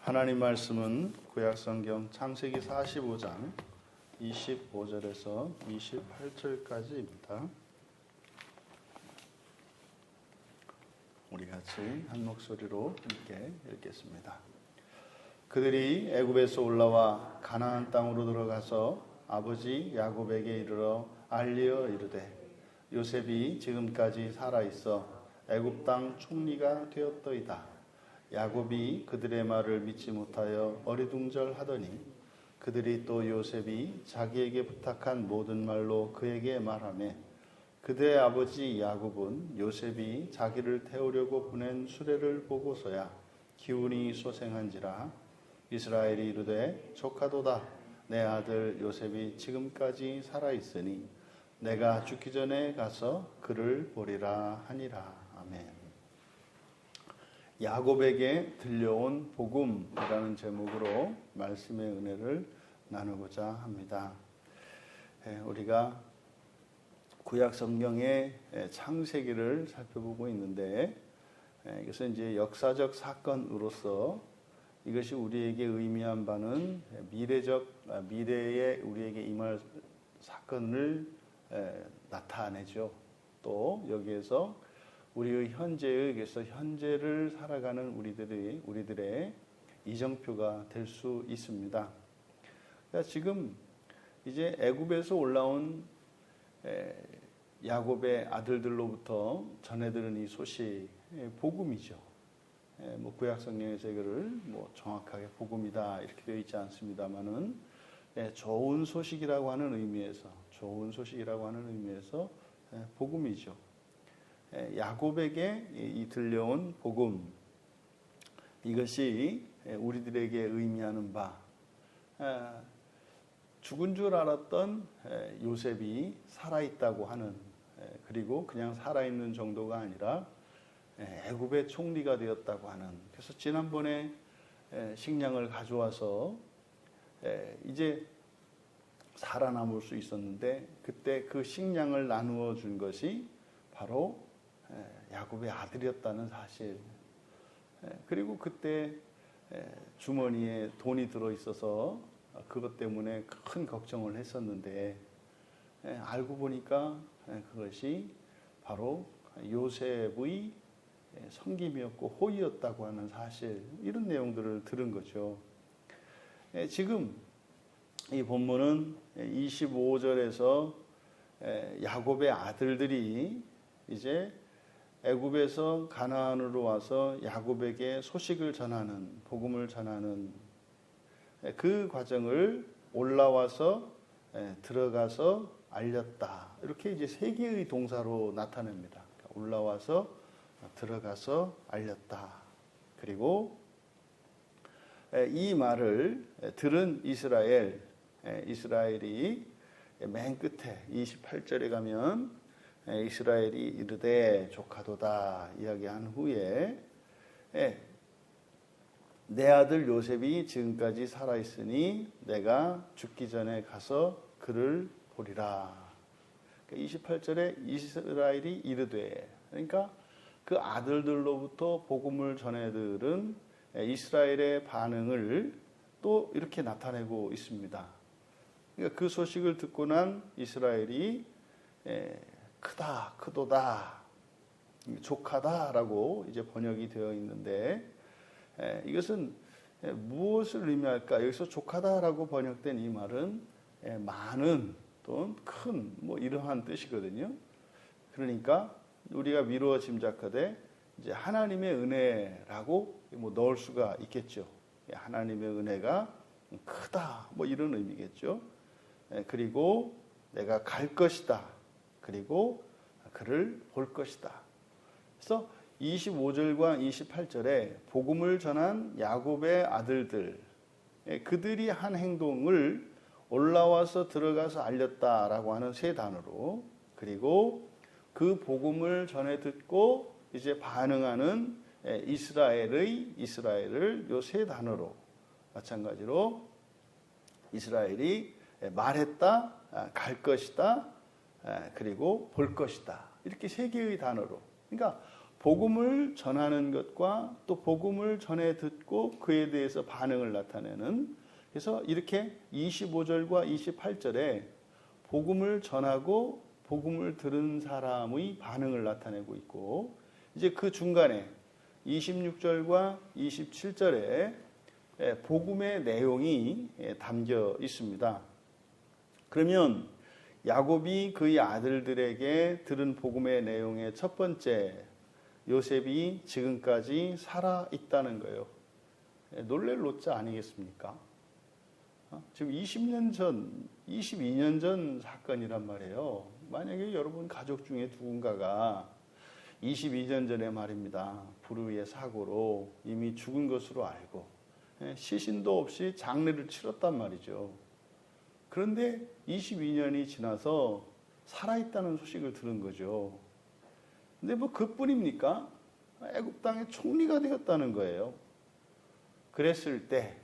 하나님 말씀은 구약성경 창세기 45장 25절에서 28절까지입니다. 우리 같이 한 목소리로 함께 읽겠습니다. 그들이 애굽에서 올라와 가나안 땅으로 들어가서 아버지 야곱에게 이르러 알리어 이르되 요셉이 지금까지 살아있어 애굽 땅 총리가 되었더이다. 야곱이 그들의 말을 믿지 못하여 어리둥절하더니 그들이 또 요셉이 자기에게 부탁한 모든 말로 그에게 말하매 그들의 아버지 야곱은 요셉이 자기를 태우려고 보낸 수레를 보고서야 기운이 소생한지라. 이스라엘이 이르되 조카도다. 내 아들 요셉이 지금까지 살아있으니 내가 죽기 전에 가서 그를 보리라 하니라. 아멘. 야곱에게 들려온 복음이라는 제목으로 말씀의 은혜를 나누고자 합니다. 우리가 구약 성경의 창세기를 살펴보고 있는데 이것은 이제 역사적 사건으로서 이것이 우리에게 의미한 바는 미래에 우리에게 임할 사건을 나타내죠. 또 여기에서 우리의 현재를 살아가는 우리들의 이정표가 될 수 있습니다. 그러니까 지금 이제 애굽에서 올라온 야곱의 아들들로부터 전해들은 이 소식, 복음이죠. 구약 성경에서 이거를 정확하게 복음이다 이렇게 되어 있지 않습니다만은 좋은 소식이라고 하는 의미에서 복음이죠. 야곱에게 이 들려온 복음, 이것이 우리들에게 의미하는 바, 죽은 줄 알았던 요셉이 살아있다고 하는, 그리고 그냥 살아있는 정도가 아니라 애굽의 총리가 되었다고 하는. 그래서 지난번에 식량을 가져와서 이제 살아남을 수 있었는데 그때 그 식량을 나누어 준 것이 바로 야곱의 아들이었다는 사실. 그리고 그때 주머니에 돈이 들어있어서 그것 때문에 큰 걱정을 했었는데 알고 보니까 그것이 바로 요셉의 섬김이었고 호의였다고 하는 사실, 이런 내용들을 들은 거죠. 지금 이 본문은 25절에서 야곱의 아들들이 이제 애굽에서 가나안으로 와서 야곱에게 소식을 전하는, 복음을 전하는 그 과정을 올라와서 들어가서 알렸다. 이렇게 이제 세 개의 동사로 나타냅니다. 올라와서 들어가서 알렸다. 그리고 이 말을 들은 이스라엘이 맨 끝에 28절에 가면 이스라엘이 이르되 조카도다 이야기한 후에 내 아들 요셉이 지금까지 살아있으니 내가 죽기 전에 가서 그를 보리라. 28절에 이스라엘이 이르되, 그러니까 그 아들들로부터 복음을 전해들은 이스라엘의 반응을 또 이렇게 나타내고 있습니다. 그러니까 그 소식을 듣고 난 이스라엘이 크도다, 조카다라고 이제 번역이 되어 있는데 이것은 무엇을 의미할까? 여기서 조카다라고 번역된 이 말은 많은 또는 큰 이러한 뜻이거든요. 그러니까 우리가 미루어 짐작하되 이제 하나님의 은혜라고 넣을 수가 있겠죠. 하나님의 은혜가 크다 이런 의미겠죠. 그리고 내가 갈 것이다. 그리고 그를 볼 것이다. 그래서 25절과 28절에 복음을 전한 야곱의 아들들, 그들이 한 행동을 올라와서 들어가서 알렸다라고 하는 세 단어로, 그리고 그 복음을 전해 듣고 이제 반응하는 이스라엘을 요 세 단어로, 마찬가지로 이스라엘이 말했다, 갈 것이다, 그리고 볼 것이다. 이렇게 세 개의 단어로. 그러니까 복음을 전하는 것과 또 복음을 전해 듣고 그에 대해서 반응을 나타내는, 그래서 이렇게 25절과 28절에 복음을 전하고 복음을 들은 사람의 반응을 나타내고 있고, 이제 그 중간에 26절과 27절에 복음의 내용이 담겨 있습니다. 그러면 야곱이 그의 아들들에게 들은 복음의 내용의 첫 번째, 요셉이 지금까지 살아 있다는 거예요. 놀랄 노자 아니겠습니까? 지금 20년 전, 22년 전 사건이란 말이에요. 만약에 여러분 가족 중에 누군가가 22년 전에 말입니다, 불의의 사고로 이미 죽은 것으로 알고 시신도 없이 장례를 치렀단 말이죠. 그런데 22년이 지나서 살아있다는 소식을 들은 거죠. 근데 뭐 그뿐입니까? 애굽 땅의 총리가 되었다는 거예요. 그랬을 때,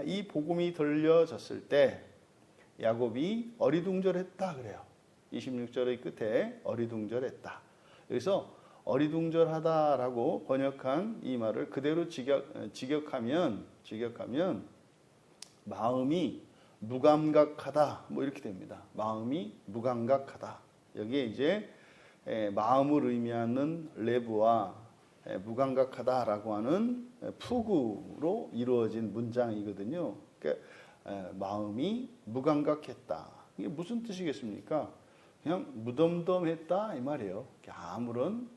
이 복음이 들려졌을 때 야곱이 어리둥절했다 그래요. 26절의 끝에 어리둥절했다. 여기서 어리둥절하다라고 번역한 이 말을 그대로 직역하면 마음이 무감각하다, 뭐 이렇게 됩니다. 마음이 무감각하다. 여기에 이제 마음을 의미하는 레브와 무감각하다라고 하는 푸구로 이루어진 문장이거든요. 그러니까 마음이 무감각했다. 이게 무슨 뜻이겠습니까? 그냥 무덤덤했다 이 말이에요. 아무런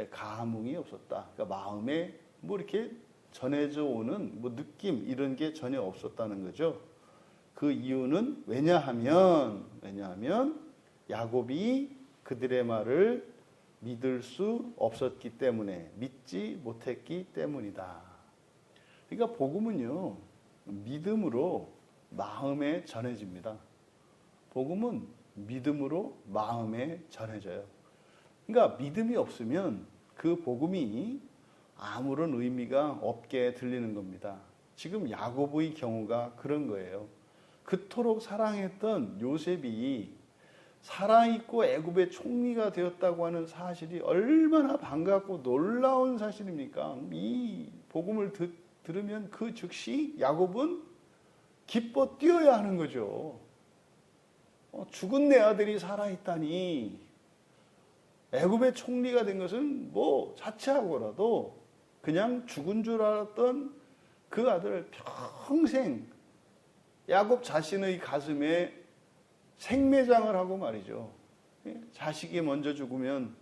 감흥이 없었다. 그러니까 마음에 뭐 이렇게 전해져 오는 뭐 느낌 이런 게 전혀 없었다는 거죠. 그 이유는 왜냐하면 야곱이 그들의 말을 믿을 수 없었기 때문에, 믿지 못했기 때문이다. 그러니까 복음은요, 믿음으로 마음에 전해집니다. 복음은 믿음으로 마음에 전해져요. 그러니까 믿음이 없으면 그 복음이 아무런 의미가 없게 들리는 겁니다. 지금 야곱의 경우가 그런 거예요. 그토록 사랑했던 요셉이 살아있고 애굽의 총리가 되었다고 하는 사실이 얼마나 반갑고 놀라운 사실입니까? 이 복음을 들으면 그 즉시 야곱은 기뻐 뛰어야 하는 거죠. 죽은 내 아들이 살아있다니, 애굽의 총리가 된 것은 뭐 자체하고라도 그냥 죽은 줄 알았던 그 아들을 평생 야곱 자신의 가슴에 생매장을 하고 말이죠. 자식이 먼저 죽으면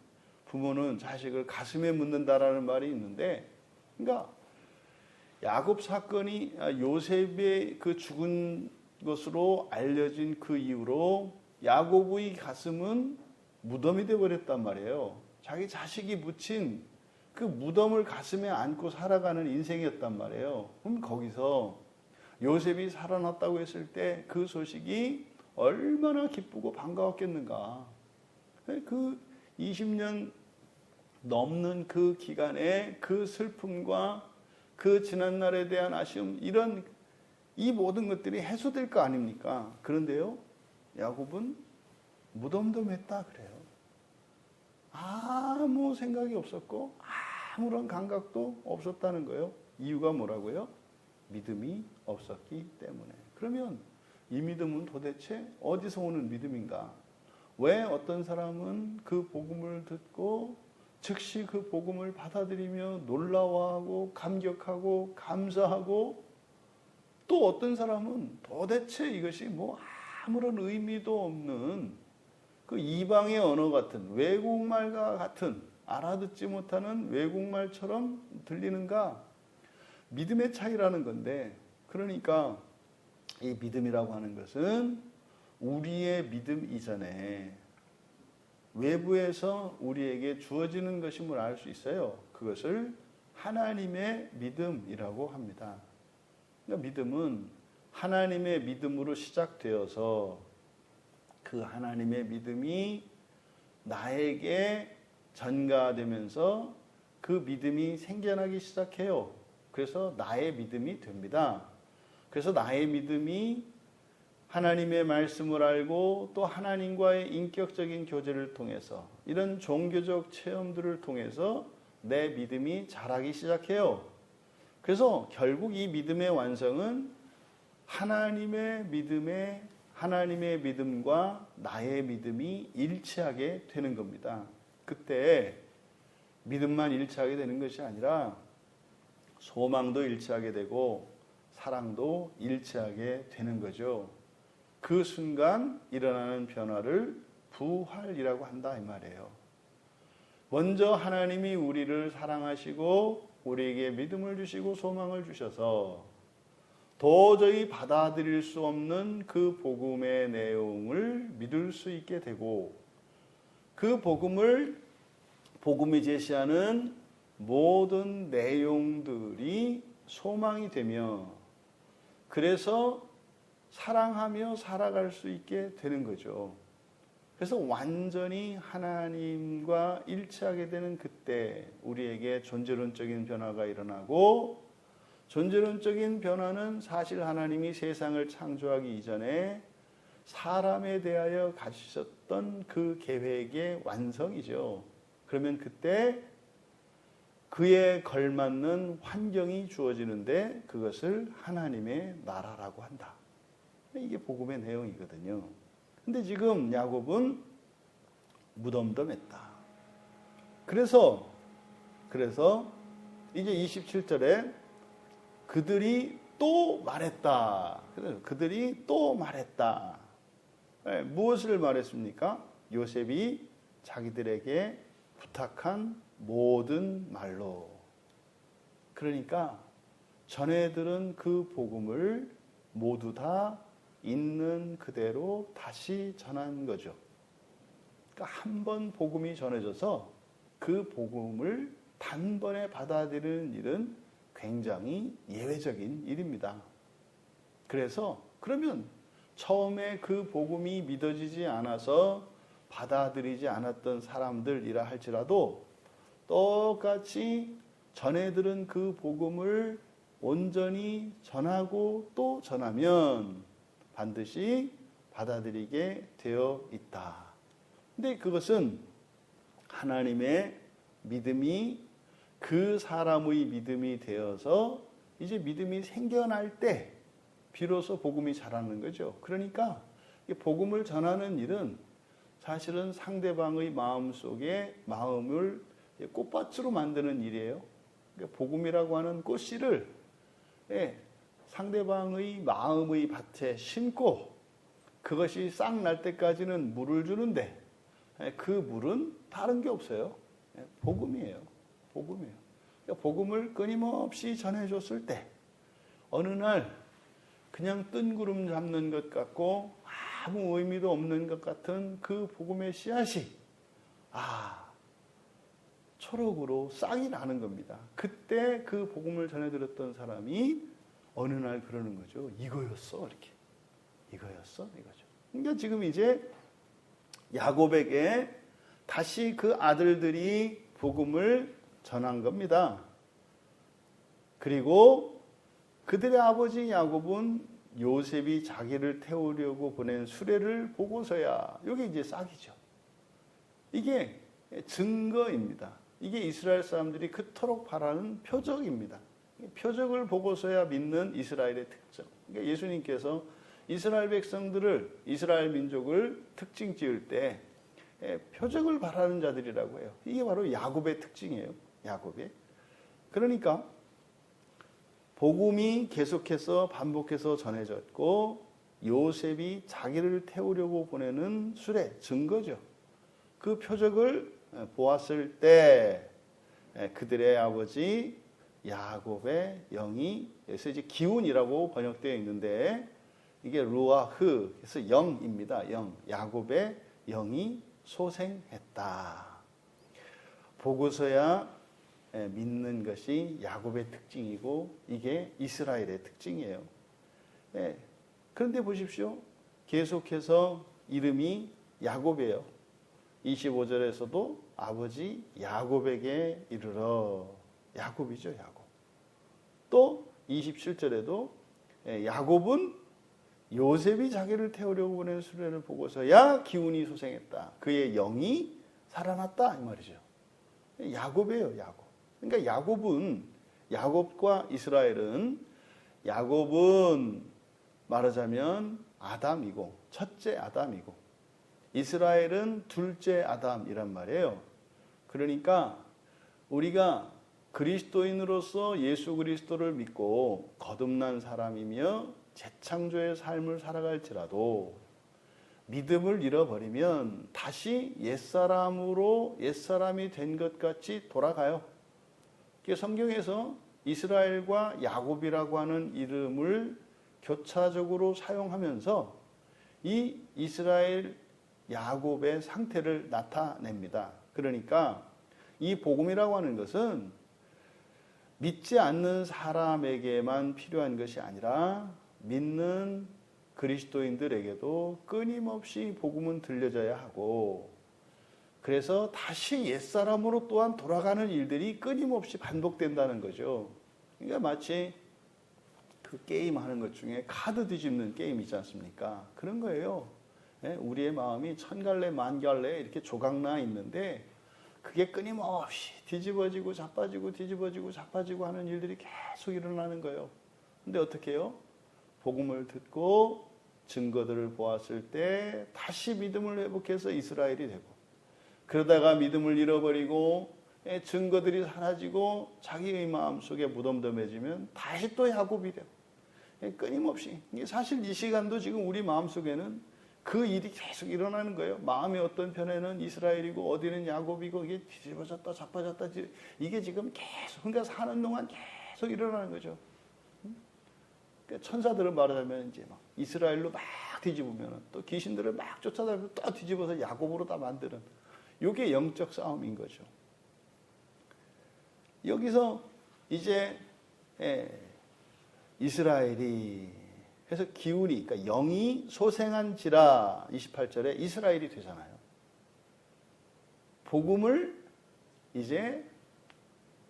부모는 자식을 가슴에 묻는다라는 말이 있는데, 그러니까 야곱 사건이 요셉의 그 죽은 것으로 알려진 그 이후로 야곱의 가슴은 무덤이 되어버렸단 말이에요. 자기 자식이 묻힌 그 무덤을 가슴에 안고 살아가는 인생이었단 말이에요. 그럼 거기서 요셉이 살아났다고 했을 때 그 소식이 얼마나 기쁘고 반가웠겠는가. 그 20년 넘는 그 기간에 그 슬픔과 그 지난날에 대한 아쉬움, 이 모든 것들이 해소될 거 아닙니까? 그런데요, 야곱은 무덤덤했다 그래요. 아무 생각이 없었고 아무런 감각도 없었다는 거예요. 이유가 뭐라고요? 믿음이 없었기 때문에. 그러면 이 믿음은 도대체 어디서 오는 믿음인가? 왜 어떤 사람은 그 복음을 듣고 즉시 그 복음을 받아들이며 놀라워하고 감격하고 감사하고, 또 어떤 사람은 도대체 이것이 뭐 아무런 의미도 없는 그 이방의 언어 같은, 외국말과 같은, 알아듣지 못하는 외국말처럼 들리는가? 믿음의 차이라는 건데, 그러니까 이 믿음이라고 하는 것은 우리의 믿음 이전에 외부에서 우리에게 주어지는 것임을 알 수 있어요. 그것을 하나님의 믿음이라고 합니다. 그러니까 믿음은 하나님의 믿음으로 시작되어서 그 하나님의 믿음이 나에게 전가되면서 그 믿음이 생겨나기 시작해요. 그래서 나의 믿음이 됩니다. 그래서 나의 믿음이 하나님의 말씀을 알고 또 하나님과의 인격적인 교제를 통해서, 이런 종교적 체험들을 통해서 내 믿음이 자라기 시작해요. 그래서 결국 이 믿음의 완성은 하나님의 믿음과 나의 믿음이 일치하게 되는 겁니다. 그때 믿음만 일치하게 되는 것이 아니라 소망도 일치하게 되고 사랑도 일치하게 되는 거죠. 그 순간 일어나는 변화를 부활이라고 한다 이 말이에요. 먼저 하나님이 우리를 사랑하시고 우리에게 믿음을 주시고 소망을 주셔서 도저히 받아들일 수 없는 그 복음의 내용을 믿을 수 있게 되고 그 복음이 제시하는 모든 내용들이 소망이 되며 그래서 사랑하며 살아갈 수 있게 되는 거죠. 그래서 완전히 하나님과 일치하게 되는 그때 우리에게 존재론적인 변화가 일어나고 존재론적인 변화는 사실 하나님이 세상을 창조하기 이전에 사람에 대하여 가지셨던 그 계획의 완성이죠. 그러면 그때 그에 걸맞는 환경이 주어지는데 그것을 하나님의 나라라고 한다. 이게 복음의 내용이거든요. 근데 지금 야곱은 무덤덤했다. 그래서 이제 27절에 그들이 또 말했다. 그들이 또 말했다. 무엇을 말했습니까? 요셉이 자기들에게 부탁한 모든 말로. 그러니까 전에 들은 그 복음을 모두 다 있는 그대로 다시 전한 거죠. 그러니까 한 번 복음이 전해져서 그 복음을 단번에 받아들이는 일은 굉장히 예외적인 일입니다. 그러면 처음에 그 복음이 믿어지지 않아서 받아들이지 않았던 사람들이라 할지라도 똑같이 전해 들은 그 복음을 온전히 전하고 또 전하면 반드시 받아들이게 되어 있다. 근데 그것은 하나님의 믿음이 그 사람의 믿음이 되어서 이제 믿음이 생겨날 때 비로소 복음이 자라는 거죠. 그러니까 복음을 전하는 일은 사실은 상대방의 마음속에 마음을 꽃밭으로 만드는 일이에요. 그러니까 복음이라고 하는 꽃씨를 상대방의 마음의 밭에 심고 그것이 싹 날 때까지는 물을 주는데 그 물은 다른 게 없어요. 복음이에요. 그러니까 복음을 끊임없이 전해줬을 때 어느 날 그냥 뜬구름 잡는 것 같고 아무 의미도 없는 것 같은 그 복음의 씨앗이 초록으로 싹이 나는 겁니다. 그때 그 복음을 전해들었던 사람이 어느 날 그러는 거죠. 이거였어, 이렇게. 이거였어, 이거죠. 그러니까 지금 이제 야곱에게 다시 그 아들들이 복음을 전한 겁니다. 그리고 그들의 아버지 야곱은 요셉이 자기를 태우려고 보낸 수레를 보고서야, 이게 이제 싹이죠. 이게 증거입니다. 이게 이스라엘 사람들이 그토록 바라는 표적입니다. 표적을 보고서야 믿는 이스라엘의 특징. 그러니까 예수님께서 이스라엘 백성들을, 이스라엘 민족을 특징 지을 때 표적을 바라는 자들이라고 해요. 이게 바로 야곱의 특징이에요. 야곱의. 그러니까 복음이 계속해서 반복해서 전해졌고 요셉이 자기를 태우려고 보내는 수레, 증거죠. 그 표적을 보았을 때 그들의 아버지 야곱의 영이, 여기서 이제 기운이라고 번역되어 있는데 이게 루아흐, 그래서 영입니다. 영. 야곱의 영이 소생했다. 보고서야 믿는 것이 야곱의 특징이고 이게 이스라엘의 특징이에요. 그런데 보십시오. 계속해서 이름이 야곱이에요. 25절에서도 아버지 야곱에게 이르러. 야곱이죠, 야곱. 또 27절에도 야곱은 요셉이 자기를 태우려고 보낸 수레를 보고서야 기운이 소생했다. 그의 영이 살아났다 이 말이죠. 야곱이에요, 야곱. 그러니까 야곱과 이스라엘은, 야곱은 말하자면 아담이고, 첫째 아담이고, 이스라엘은 둘째 아담이란 말이에요. 그러니까 우리가 그리스도인으로서 예수 그리스도를 믿고 거듭난 사람이며 재창조의 삶을 살아갈지라도 믿음을 잃어버리면 다시 옛사람이 된 것 같이 돌아가요. 성경에서 이스라엘과 야곱이라고 하는 이름을 교차적으로 사용하면서 이 이스라엘 야곱의 상태를 나타냅니다. 그러니까 이 복음이라고 하는 것은 믿지 않는 사람에게만 필요한 것이 아니라 믿는 그리스도인들에게도 끊임없이 복음은 들려져야 하고, 그래서 다시 옛사람으로 또한 돌아가는 일들이 끊임없이 반복된다는 거죠. 그러니까 마치 그 게임 하는 것 중에 카드 뒤집는 게임 있지 않습니까? 그런 거예요. 우리의 마음이 천갈래 만갈래 이렇게 조각나 있는데 그게 끊임없이 뒤집어지고 자빠지고 뒤집어지고 자빠지고 하는 일들이 계속 일어나는 거예요. 근데 어떻게 해요? 복음을 듣고 증거들을 보았을 때 다시 믿음을 회복해서 이스라엘이 되고, 그러다가 믿음을 잃어버리고 증거들이 사라지고 자기의 마음속에 무덤덤해지면 다시 또 야곱이 되고, 끊임없이. 사실 이 시간도 지금 우리 마음속에는 그 일이 계속 일어나는 거예요. 마음의 어떤 편에는 이스라엘이고 어디는 야곱이고, 이게 뒤집어졌다 자빠졌다, 이게 지금 계속, 그러니까 사는 동안 계속 일어나는 거죠. 그러니까 천사들은 말하자면 이제 막 이스라엘로 막 뒤집으면 또 귀신들을 막 쫓아다니고 또 뒤집어서 야곱으로 다 만드는, 이게 영적 싸움인 거죠. 여기서 이제 이스라엘이, 그래서 기운이, 그러니까 영이 소생한지라 28절에 이스라엘이 되잖아요. 복음을 이제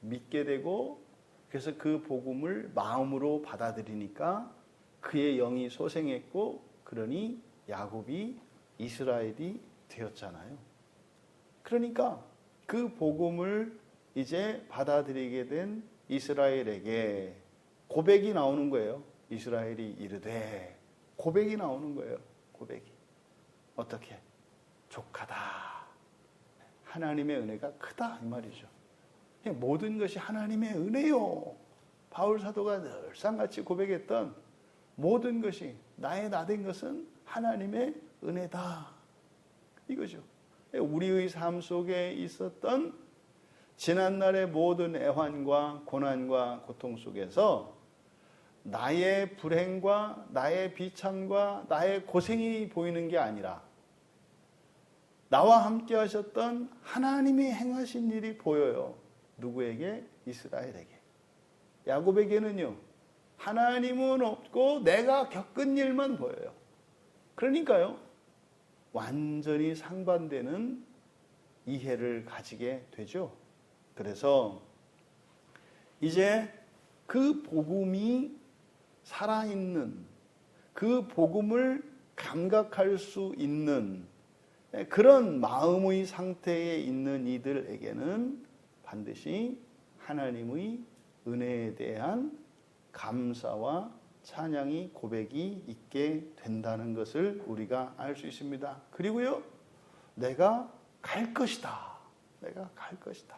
믿게 되고, 그래서 그 복음을 마음으로 받아들이니까 그의 영이 소생했고, 그러니 야곱이 이스라엘이 되었잖아요. 그러니까 그 복음을 이제 받아들이게 된 이스라엘에게 고백이 나오는 거예요. 이스라엘이 이르되, 고백이 나오는 거예요. 고백이. 어떻게? 족하다. 하나님의 은혜가 크다, 이 말이죠. 모든 것이 하나님의 은혜요. 바울 사도가 늘상같이 고백했던 모든 것이, 나의 나된 것은 하나님의 은혜다, 이거죠. 우리의 삶 속에 있었던 지난날의 모든 애환과 고난과 고통 속에서 나의 불행과 나의 비참과 나의 고생이 보이는 게 아니라 나와 함께 하셨던 하나님이 행하신 일이 보여요. 누구에게? 이스라엘에게. 야곱에게는요, 하나님은 없고 내가 겪은 일만 보여요. 그러니까요, 완전히 상반되는 이해를 가지게 되죠. 그래서 이제 그 복음이 살아있는, 그 복음을 감각할 수 있는 그런 마음의 상태에 있는 이들에게는 반드시 하나님의 은혜에 대한 감사와 찬양이, 고백이 있게 된다는 것을 우리가 알 수 있습니다. 그리고요, 내가 갈 것이다. 내가 갈 것이다.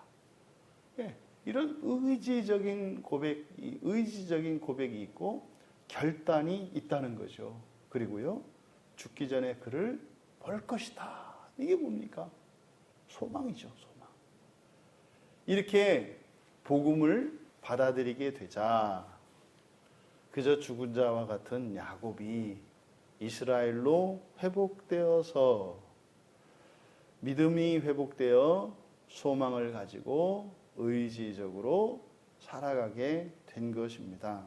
이런 의지적인 고백이 있고 결단이 있다는 거죠. 그리고요, 죽기 전에 그를 볼 것이다. 이게 뭡니까? 소망이죠, 소망. 이렇게 복음을 받아들이게 되자 그저 죽은 자와 같은 야곱이 이스라엘로 회복되어서, 믿음이 회복되어 소망을 가지고 의지적으로 살아가게 된 것입니다.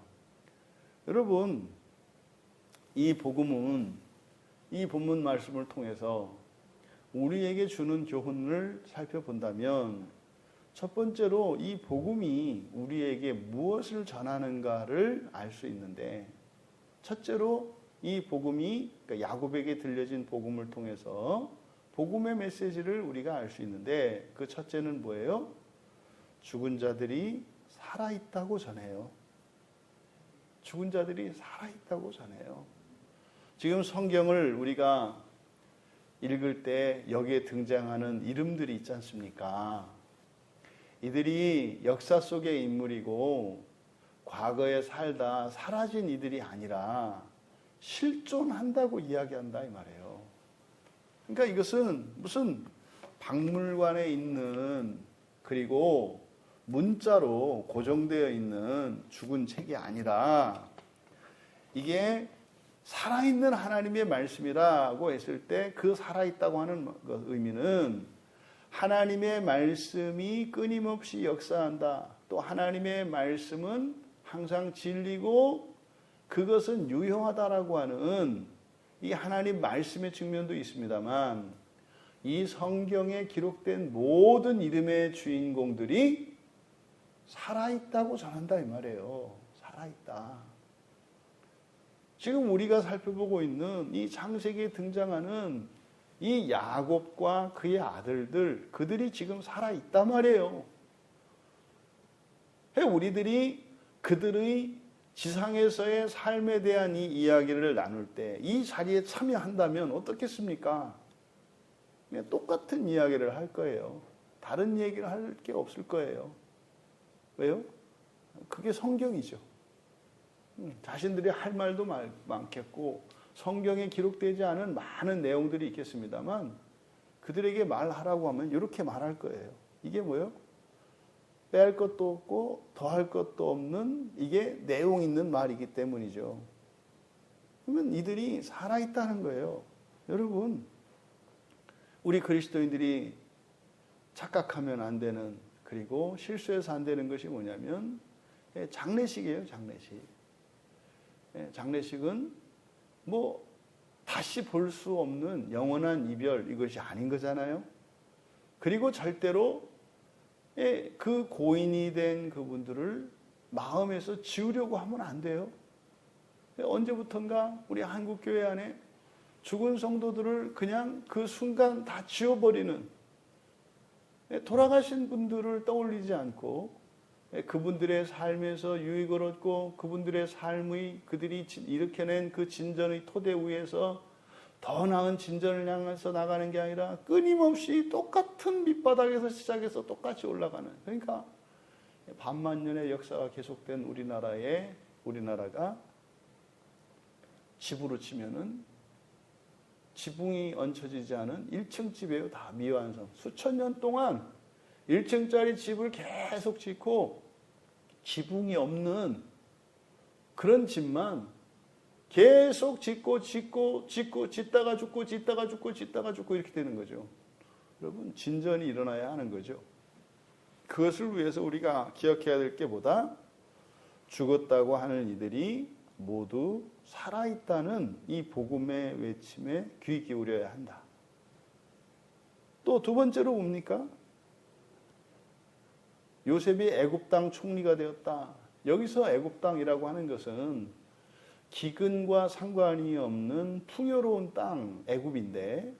여러분, 이 복음은 이 본문 말씀을 통해서 우리에게 주는 교훈을 살펴본다면, 첫 번째로 이 복음이 우리에게 무엇을 전하는가를 알 수 있는데, 첫째로 이 복음이, 그러니까 야곱에게 들려진 복음을 통해서 복음의 메시지를 우리가 알 수 있는데, 그 첫째는 뭐예요? 죽은 자들이 살아있다고 전해요. 죽은 자들이 살아있다고 전해요. 지금 성경을 우리가 읽을 때 여기에 등장하는 이름들이 있지 않습니까? 이들이 역사 속의 인물이고 과거에 살다 사라진 이들이 아니라 실존한다고 이야기한다 이 말이에요. 그러니까 이것은 무슨 박물관에 있는 그리고 문자로 고정되어 있는 죽은 책이 아니라 이게 살아있는 하나님의 말씀이라고 했을 때 그 살아있다고 하는 의미는 하나님의 말씀이 끊임없이 역사한다. 또 하나님의 말씀은 항상 진리고 그것은 유효하다라고 하는 이 하나님 말씀의 측면도 있습니다만 이 성경에 기록된 모든 이름의 주인공들이 살아있다고 전한다 이 말이에요. 살아있다. 지금 우리가 살펴보고 있는 이 창세기에 등장하는 이 야곱과 그의 아들들, 그들이 지금 살아있단 말이에요. 우리들이 그들의 지상에서의 삶에 대한 이 이야기를 나눌 때 이 자리에 참여한다면 어떻겠습니까? 그냥 똑같은 이야기를 할 거예요. 다른 얘기를 할 게 없을 거예요. 왜요? 그게 성경이죠. 자신들이 할 말도 많겠고 성경에 기록되지 않은 많은 내용들이 있겠습니다만 그들에게 말하라고 하면 이렇게 말할 거예요. 이게 뭐예요? 빼할 것도 없고 더할 것도 없는 이게 내용 있는 말이기 때문이죠. 그러면 이들이 살아있다는 거예요. 여러분, 우리 그리스도인들이 착각하면 안 되는 그리고 실수해서 안 되는 것이 뭐냐면 장례식이에요. 장례식. 장례식은 뭐 다시 볼 수 없는 영원한 이별 이것이 아닌 거잖아요. 그리고 절대로 그 고인이 된 그분들을 마음에서 지우려고 하면 안 돼요. 언제부턴가 우리 한국교회 안에 죽은 성도들을 그냥 그 순간 다 지워버리는, 돌아가신 분들을 떠올리지 않고 그분들의 삶에서 유익을 얻고 그분들의 삶의 그들이 일으켜낸 그 진전의 토대 위에서 더 나은 진전을 향해서 나가는 게 아니라 끊임없이 똑같은 밑바닥에서 시작해서 똑같이 올라가는, 그러니까 반만년의 역사가 계속된 우리나라가 집으로 치면은 지붕이 얹혀지지 않은 1층 집이에요. 다 미완성. 수천 년 동안 1층짜리 집을 계속 짓고 지붕이 없는 그런 집만 계속 짓고 짓다가 죽고 짓다가 죽고 이렇게 되는 거죠. 여러분, 진전이 일어나야 하는 거죠. 그것을 위해서 우리가 기억해야 될 게 뭐다? 죽었다고 하는 이들이 모두 살아있다는 이 복음의 외침에 귀 기울여야 한다. 또 두 번째로 뭡니까? 요셉이 애굽 땅 총리가 되었다. 여기서 애굽 땅이라고 하는 것은 기근과 상관이 없는 풍요로운 땅 애굽인데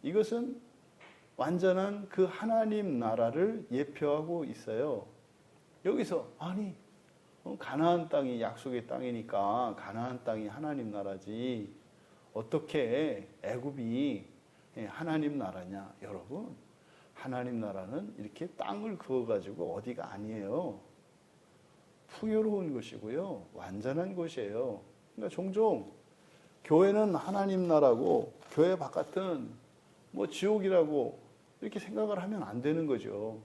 이것은 완전한 그 하나님 나라를 예표하고 있어요. 여기서 아니 가나안 땅이 약속의 땅이니까 가나안 땅이 하나님 나라지 어떻게 애굽이 하나님 나라냐. 여러분, 하나님 나라는 이렇게 땅을 그어가지고 어디가 아니에요. 풍요로운 것이고요. 완전한 것이에요. 그러니까 종종 교회는 하나님 나라고 교회 바깥은 뭐 지옥이라고 이렇게 생각을 하면 안 되는 거죠.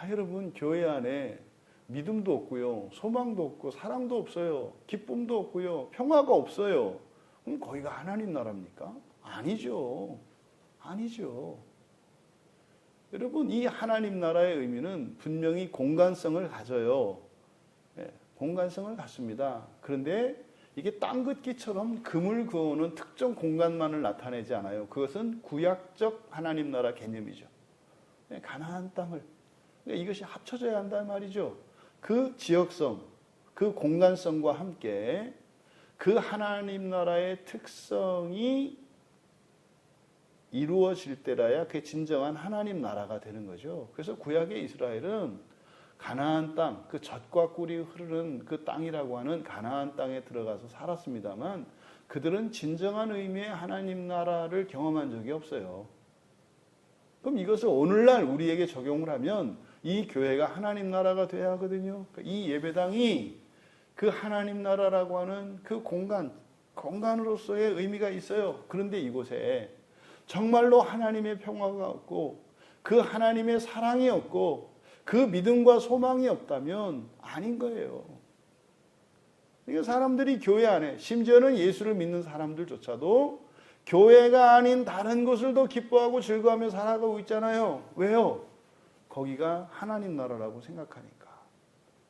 여러분, 교회 안에 믿음도 없고요. 소망도 없고 사랑도 없어요. 기쁨도 없고요. 평화가 없어요. 그럼 거기가 하나님 나라입니까? 아니죠. 아니죠. 여러분, 이 하나님 나라의 의미는 분명히 공간성을 가져요. 공간성을 갖습니다. 그런데 이게 땅 긋기처럼 금을 그어오는 특정 공간만을 나타내지 않아요. 그것은 구약적 하나님 나라 개념이죠. 가나안 땅을. 그러니까 이것이 합쳐져야 한다는 말이죠. 그 지역성, 그 공간성과 함께 그 하나님 나라의 특성이 이루어질 때라야 그게 진정한 하나님 나라가 되는 거죠. 그래서 구약의 이스라엘은 가나안 땅, 그 젖과 꿀이 흐르는 그 땅이라고 하는 가나안 땅에 들어가서 살았습니다만 그들은 진정한 의미의 하나님 나라를 경험한 적이 없어요. 그럼 이것을 오늘날 우리에게 적용을 하면 이 교회가 하나님 나라가 돼야 하거든요. 이 예배당이 그 하나님 나라라고 하는 그 공간으로서의 의미가 있어요. 그런데 이곳에 정말로 하나님의 평화가 없고 그 하나님의 사랑이 없고 그 믿음과 소망이 없다면 아닌 거예요. 그러니까 사람들이 교회 안에, 심지어는 예수를 믿는 사람들조차도 교회가 아닌 다른 곳을 더 기뻐하고 즐거워하며 살아가고 있잖아요. 왜요? 거기가 하나님 나라라고 생각하니까.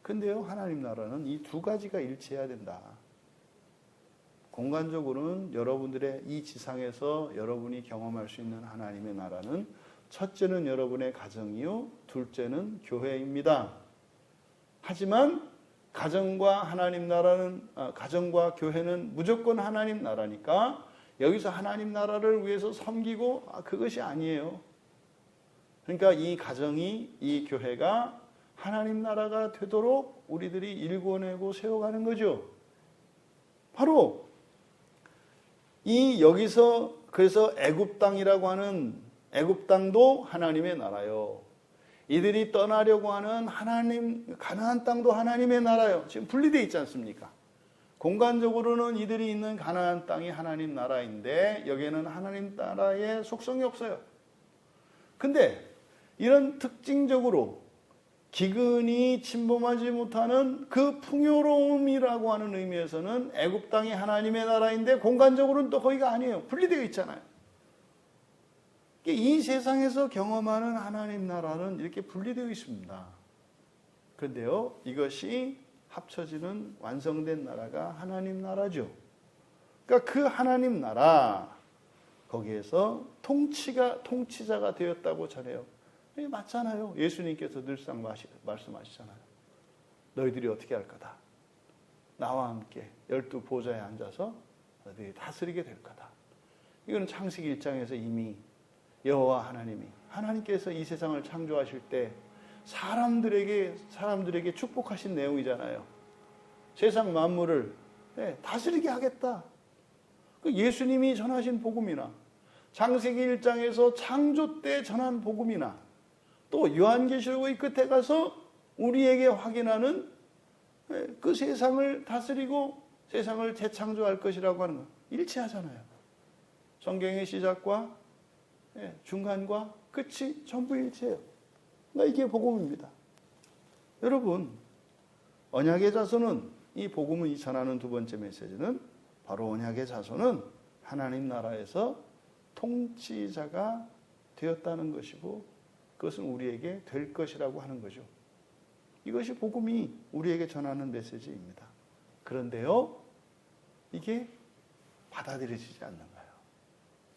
근데요, 하나님 나라는 이 두 가지가 일치해야 된다. 공간적으로는 여러분들의 이 지상에서 여러분이 경험할 수 있는 하나님의 나라는 첫째는 여러분의 가정이요, 둘째는 교회입니다. 하지만 가정과 하나님 나라는, 가정과 교회는 무조건 하나님 나라니까 여기서 하나님 나라를 위해서 섬기고 그것이 아니에요. 그러니까 이 가정이, 이 교회가 하나님 나라가 되도록 우리들이 일궈내고 세워가는 거죠. 바로 이 여기서 그래서 애굽 땅이라고 하는 애굽 땅도 하나님의 나라요. 이들이 떠나려고 하는 하나님 가나안 땅도 하나님의 나라요. 지금 분리되어 있지 않습니까? 공간적으로는 이들이 있는 가나안 땅이 하나님 나라인데 여기에는 하나님 나라의 속성이 없어요. 근데 이런 특징적으로 기근이 침범하지 못하는 그 풍요로움이라고 하는 의미에서는 애굽 땅이 하나님의 나라인데 공간적으로는 또 거기가 아니에요. 분리되어 있잖아요. 이 세상에서 경험하는 하나님 나라는 이렇게 분리되어 있습니다. 그런데요, 이것이 합쳐지는 완성된 나라가 하나님 나라죠. 그러니까 그 하나님 나라, 거기에서 통치자가 되었다고 전해요. 맞잖아요. 예수님께서 늘상 말씀하시잖아요. 너희들이 어떻게 할 거다. 나와 함께 12 보좌에 앉아서 너희들이 다스리게 될 거다. 이거는 창세기 1장에서 이미 여호와 하나님께서 이 세상을 창조하실 때 사람들에게 축복하신 내용이잖아요. 세상 만물을 다스리게 하겠다. 예수님이 전하신 복음이나 창세기 1장에서 창조 때 전한 복음이나 또 요한계시록의 끝에 가서 우리에게 확인하는 그 세상을 다스리고 세상을 재창조할 것이라고 하는 것 일치하잖아요. 성경의 시작과 중간과 끝이 전부 일치해요. 그러니까 이게 복음입니다. 여러분, 언약의 자손은 이 복음을 전하는 두 번째 메시지는 바로 언약의 자손은 하나님 나라에서 통치자가 되었다는 것이고 그것은 우리에게 될 것이라고 하는 거죠. 이것이 복음이 우리에게 전하는 메시지입니다. 그런데요, 이게 받아들여지지 않는 거예요.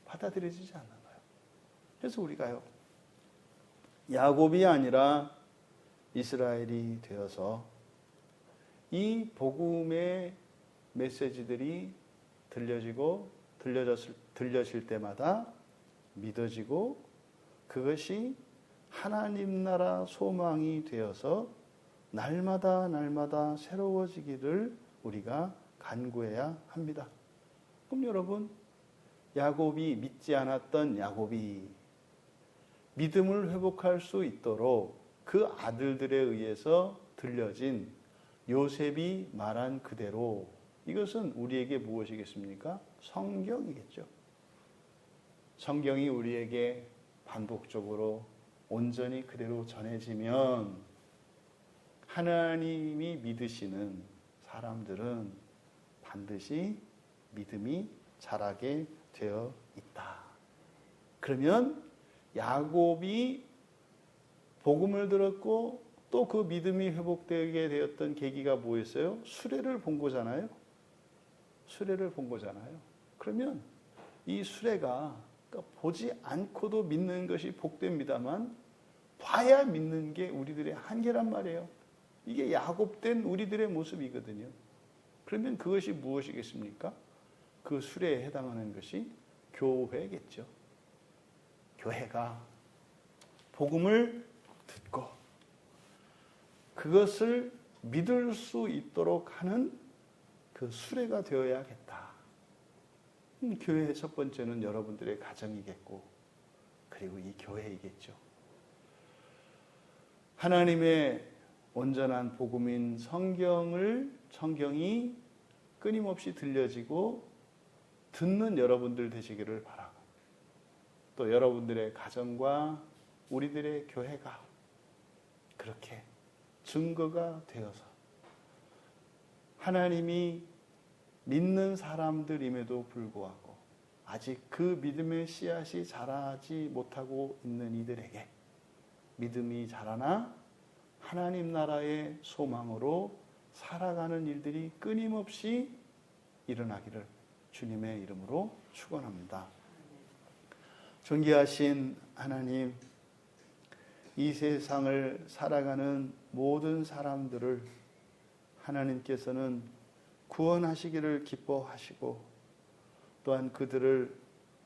받아들여지지 않는 거예요. 그래서 우리가요, 야곱이 아니라 이스라엘이 되어서 이 복음의 메시지들이 들려질 때마다 믿어지고 그것이 하나님 나라 소망이 되어서 날마다 새로워지기를 우리가 간구해야 합니다. 그럼 여러분, 야곱이 믿지 않았던 야곱이 믿음을 회복할 수 있도록 그 아들들에 의해서 들려진 요셉이 말한 그대로 이것은 우리에게 무엇이겠습니까? 성경이겠죠. 성경이 우리에게 반복적으로 온전히 그대로 전해지면 하나님이 믿으시는 사람들은 반드시 믿음이 자라게 되어 있다. 그러면 야곱이 복음을 들었고 또 그 믿음이 회복되게 되었던 계기가 뭐였어요? 수레를 본 거잖아요. 수레를 본 거잖아요. 그러면 이 수레가 그러니까 보지 않고도 믿는 것이 복됩니다만 봐야 믿는 게 우리들의 한계란 말이에요. 이게 야곱된 우리들의 모습이거든요. 그러면 그것이 무엇이겠습니까? 그 수레에 해당하는 것이 교회겠죠. 교회가 복음을 듣고 그것을 믿을 수 있도록 하는 그 수레가 되어야겠다. 교회의 첫 번째는 여러분들의 가정이겠고, 그리고 이 교회이겠죠. 하나님의 온전한 복음인 성경이 끊임없이 들려지고 듣는 여러분들 되시기를 바라고, 또 여러분들의 가정과 우리들의 교회가 그렇게 증거가 되어서 하나님이 믿는 사람들임에도 불구하고 아직 그 믿음의 씨앗이 자라지 못하고 있는 이들에게 믿음이 자라나 하나님 나라의 소망으로 살아가는 일들이 끊임없이 일어나기를 주님의 이름으로 축원합니다. 존귀하신 하나님, 이 세상을 살아가는 모든 사람들을 하나님께서는 구원하시기를 기뻐하시고 또한 그들을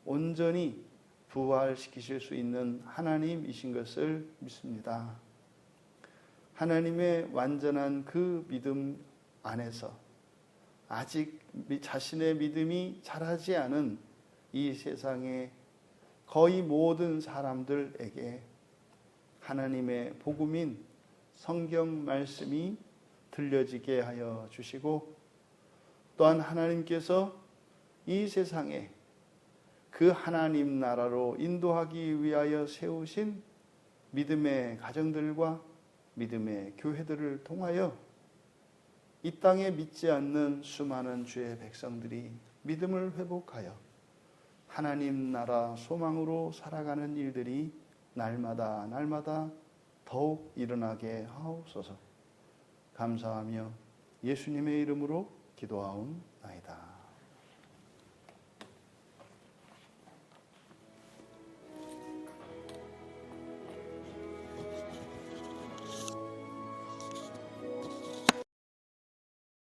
온전히 부활시키실 수 있는 하나님이신 것을 믿습니다. 하나님의 완전한 그 믿음 안에서 아직 자신의 믿음이 자라지 않은 이 세상의 거의 모든 사람들에게 하나님의 복음인 성경 말씀이 들려지게 하여 주시고, 또한 하나님께서 이 세상에 그 하나님 나라로 인도하기 위하여 세우신 믿음의 가정들과 믿음의 교회들을 통하여 이 땅에 믿지 않는 수많은 주의 백성들이 믿음을 회복하여 하나님 나라 소망으로 살아가는 일들이 날마다 더욱 일어나게 하옵소서. 감사하며 예수님의 이름으로 기도하옵나이다.